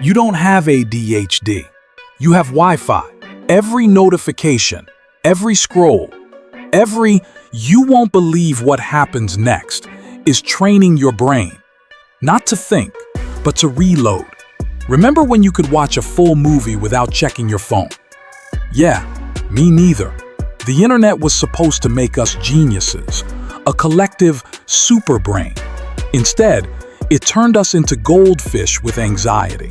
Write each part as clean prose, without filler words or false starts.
You don't have ADHD. You have Wi-Fi. Every notification, every scroll, you won't believe what happens next is training your brain. Not to think, but to reload. Remember when you could watch a full movie without checking your phone? Yeah, me neither. The internet was supposed to make us geniuses, a collective super brain. Instead, it turned us into goldfish with anxiety.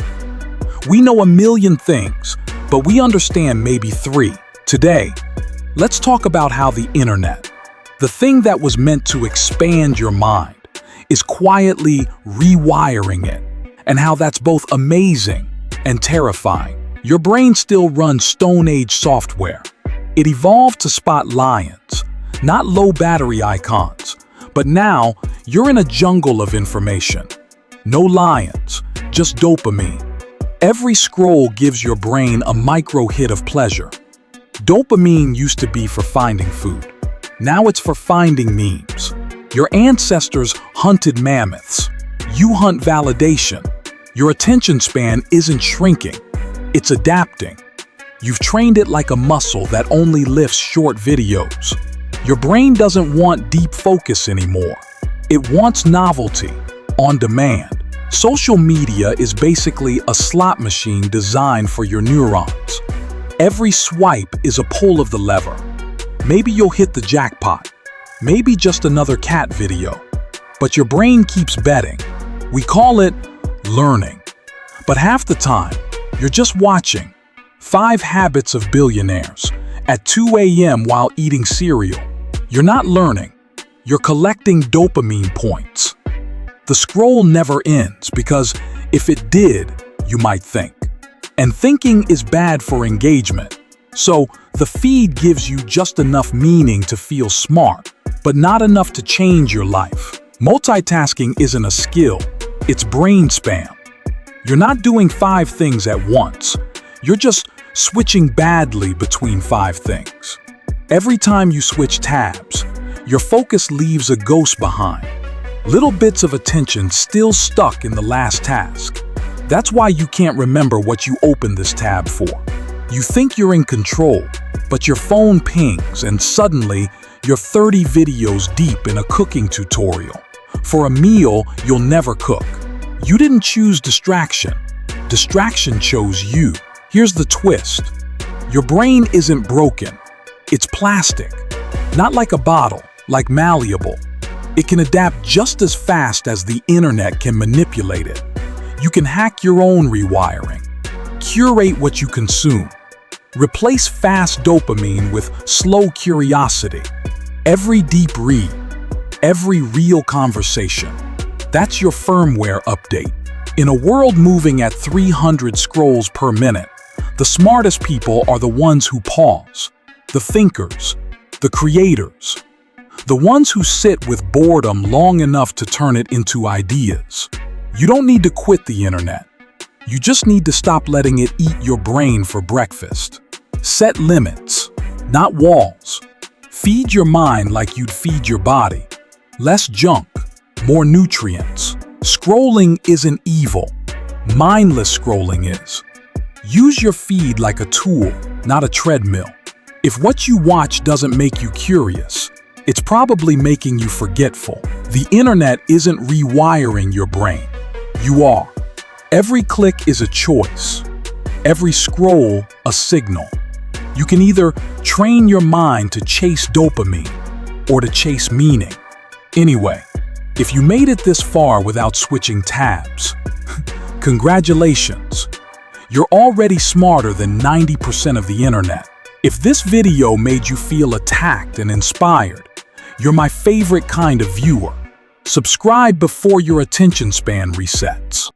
We know a million things, but we understand maybe 3. Today, let's talk about how the internet, the thing that was meant to expand your mind, is quietly rewiring it, and how that's both amazing and terrifying. Your brain still runs Stone Age software. It evolved to spot lions, not low battery icons. But now, you're in a jungle of information. No lions, just dopamine. Every scroll gives your brain a micro hit of pleasure. Dopamine used to be for finding food. Now it's for finding memes. Your ancestors hunted mammoths. You hunt validation. Your attention span isn't shrinking. It's adapting. You've trained it like a muscle that only lifts short videos. Your brain doesn't want deep focus anymore. It wants novelty, on demand. Social media is basically a slot machine designed for your neurons. Every swipe is a pull of the lever. Maybe you'll hit the jackpot. Maybe just another cat video. But your brain keeps betting. We call it learning. But half the time, you're just watching 5 Habits of Billionaires at 2 a.m. while eating cereal. You're not learning. You're collecting dopamine points. The scroll never ends because if it did, you might think. And thinking is bad for engagement. So the feed gives you just enough meaning to feel smart, but not enough to change your life. Multitasking isn't a skill, it's brain spam. You're not doing 5 things at once. You're just switching badly between 5 things. Every time you switch tabs, your focus leaves a ghost behind. Little bits of attention still stuck in the last task. That's why you can't remember what you opened this tab for. You think you're in control, but your phone pings and suddenly you're 30 videos deep in a cooking tutorial for a meal you'll never cook. You didn't choose distraction. Distraction chose you. Here's the twist. Your brain isn't broken. It's plastic. Not like a bottle, like malleable. It can adapt just as fast as the internet can manipulate it. You can hack your own rewiring. Curate what you consume. Replace fast dopamine with slow curiosity. Every deep read, every real conversation. That's your firmware update. In a world moving at 300 scrolls per minute, the smartest people are the ones who pause. The thinkers, the creators, the ones who sit with boredom long enough to turn it into ideas. You don't need to quit the internet. You just need to stop letting it eat your brain for breakfast. Set limits, not walls. Feed your mind like you'd feed your body. Less junk, more nutrients. Scrolling isn't evil. Mindless scrolling is. Use your feed like a tool, not a treadmill. If what you watch doesn't make you curious, it's probably making you forgetful. The internet isn't rewiring your brain. You are. Every click is a choice. Every scroll, a signal. You can either train your mind to chase dopamine or to chase meaning. Anyway, if you made it this far without switching tabs, congratulations. You're already smarter than 90% of the internet. If this video made you feel attacked and inspired, you're my favorite kind of viewer. Subscribe before your attention span resets.